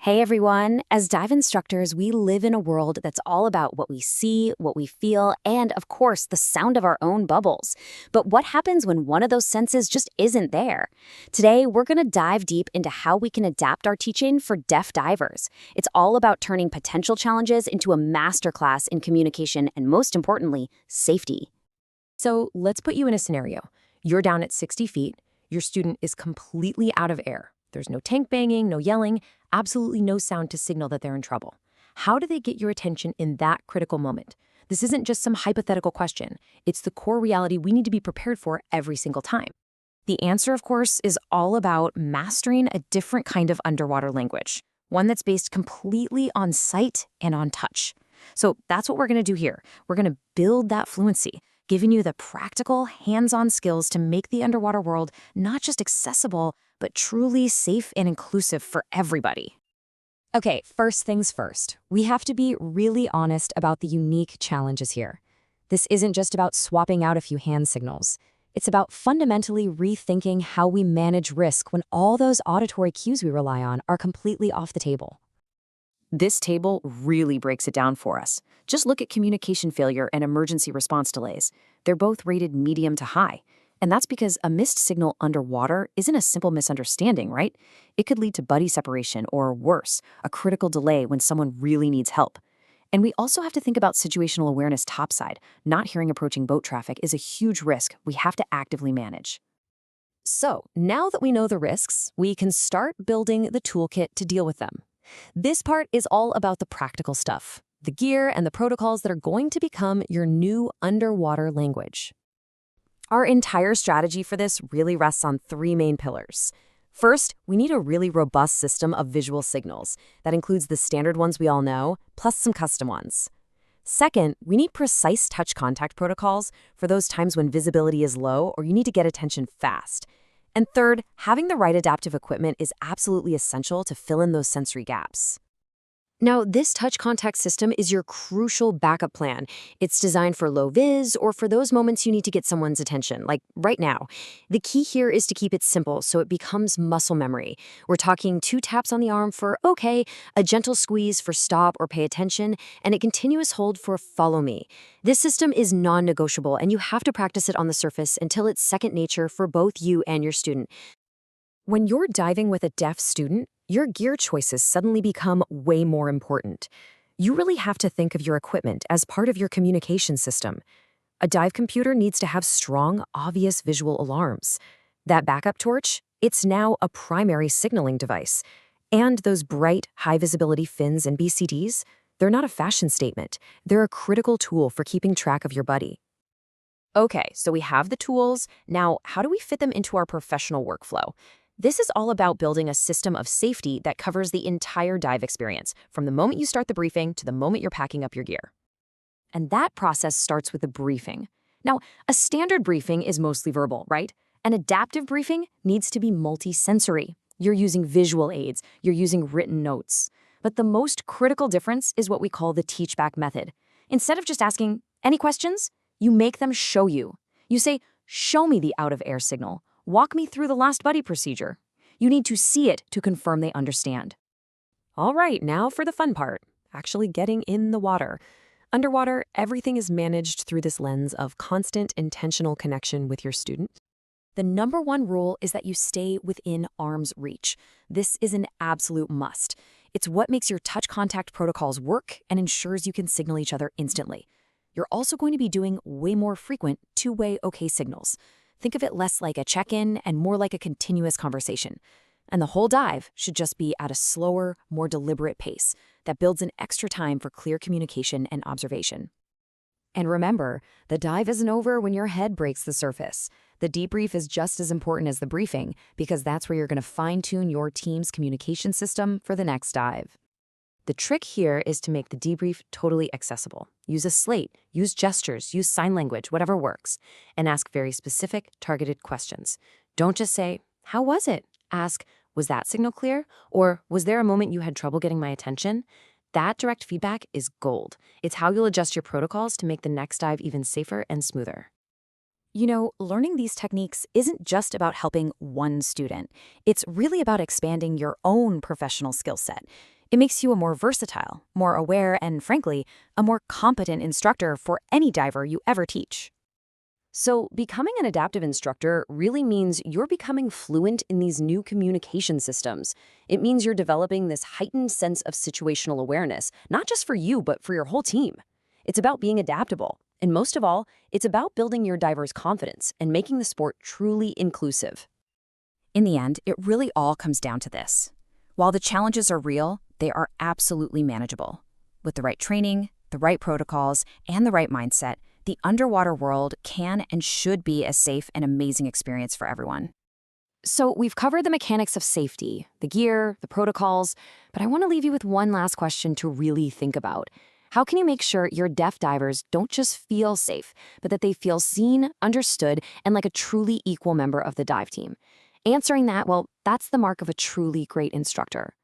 Hey everyone! As dive instructors, we live in a world that's all about what we see, what we feel, and of course, the sound of our own bubbles. But what happens when one of those senses just isn't there? Today, we're going to dive deep into how we can adapt our teaching for deaf divers. It's all about turning potential challenges into a masterclass in communication and, most importantly, safety. So let's put you in a scenario. You're down at 60 feet. Your student is completely out of air. There's no tank banging, no yelling, absolutely no sound to signal that they're in trouble. How do they get your attention in that critical moment? This isn't just some hypothetical question. It's the core reality we need to be prepared for every single time. The answer, of course, is all about mastering a different kind of underwater language, one that's based completely on sight and on touch. So that's what we're going to do here. We're going to build that fluency, giving you the practical, hands-on skills to make the underwater world not just accessible, but truly safe and inclusive for everybody. Okay, first things first. We have to be really honest about the unique challenges here. This isn't just about swapping out a few hand signals. It's about fundamentally rethinking how we manage risk when all those auditory cues we rely on are completely off the table. This table really breaks it down for us. Just look at communication failure and emergency response delays. They're both rated medium to high. And that's because a missed signal underwater isn't a simple misunderstanding, right? It could lead to buddy separation or worse, a critical delay when someone really needs help. And we also have to think about situational awareness topside. Not hearing approaching boat traffic is a huge risk we have to actively manage. So, now that we know the risks, we can start building the toolkit to deal with them. This part is all about the practical stuff, the gear and the protocols that are going to become your new underwater language. Our entire strategy for this really rests on three main pillars. First, we need a really robust system of visual signals that includes the standard ones we all know, plus some custom ones. Second, we need precise touch contact protocols for those times when visibility is low or you need to get attention fast. And third, having the right adaptive equipment is absolutely essential to fill in those sensory gaps. Now, this touch contact system is your crucial backup plan. It's designed for low vis or for those moments you need to get someone's attention, like right now. The key here is to keep it simple so it becomes muscle memory. We're talking 2 taps on the arm for okay, a gentle squeeze for stop or pay attention, and a continuous hold for follow me. This system is non-negotiable, and you have to practice it on the surface until it's second nature for both you and your student. When you're diving with a deaf student, your gear choices suddenly become way more important. You really have to think of your equipment as part of your communication system. A dive computer needs to have strong, obvious visual alarms. That backup torch, it's now a primary signaling device. And those bright, high-visibility fins and BCDs, they're not a fashion statement. They're a critical tool for keeping track of your buddy. Okay, so we have the tools. Now, how do we fit them into our professional workflow? This is all about building a system of safety that covers the entire dive experience, from the moment you start the briefing to the moment you're packing up your gear. And that process starts with the briefing. Now, a standard briefing is mostly verbal, right? An adaptive briefing needs to be multi-sensory. You're using visual aids, you're using written notes. But the most critical difference is what we call the teach-back method. Instead of just asking, any questions? You make them show you. You say, show me the out-of-air signal. Walk me through the last buddy procedure. You need to see it to confirm they understand. All right, now for the fun part, actually getting in the water. Underwater, everything is managed through this lens of constant intentional connection with your student. The number one rule is that you stay within arm's reach. This is an absolute must. It's what makes your touch contact protocols work and ensures you can signal each other instantly. You're also going to be doing way more frequent two-way okay signals. Think of it less like a check-in and more like a continuous conversation. And the whole dive should just be at a slower, more deliberate pace that builds in extra time for clear communication and observation. And remember, the dive isn't over when your head breaks the surface. The debrief is just as important as the briefing because that's where you're going to fine-tune your team's communication system for the next dive. The trick here is to make the debrief totally accessible. Use a slate, use gestures, use sign language, whatever works, and ask very specific, targeted questions. Don't just say, how was it? Ask, was that signal clear? Or was there a moment you had trouble getting my attention? That direct feedback is gold. It's how you'll adjust your protocols to make the next dive even safer and smoother. You know, learning these techniques isn't just about helping one student. It's really about expanding your own professional skill set. It makes you a more versatile, more aware, and frankly, a more competent instructor for any diver you ever teach. So, becoming an adaptive instructor really means you're becoming fluent in these new communication systems. It means you're developing this heightened sense of situational awareness, not just for you, but for your whole team. It's about being adaptable. And most of all, it's about building your divers' confidence and making the sport truly inclusive. In the end, it really all comes down to this. While the challenges are real, they are absolutely manageable. With the right training, the right protocols, and the right mindset, the underwater world can and should be a safe and amazing experience for everyone. So, we've covered the mechanics of safety, the gear, the protocols, but I want to leave you with one last question to really think about. How can you make sure your deaf divers don't just feel safe, but that they feel seen, understood, and like a truly equal member of the dive team? Answering that, well, that's the mark of a truly great instructor.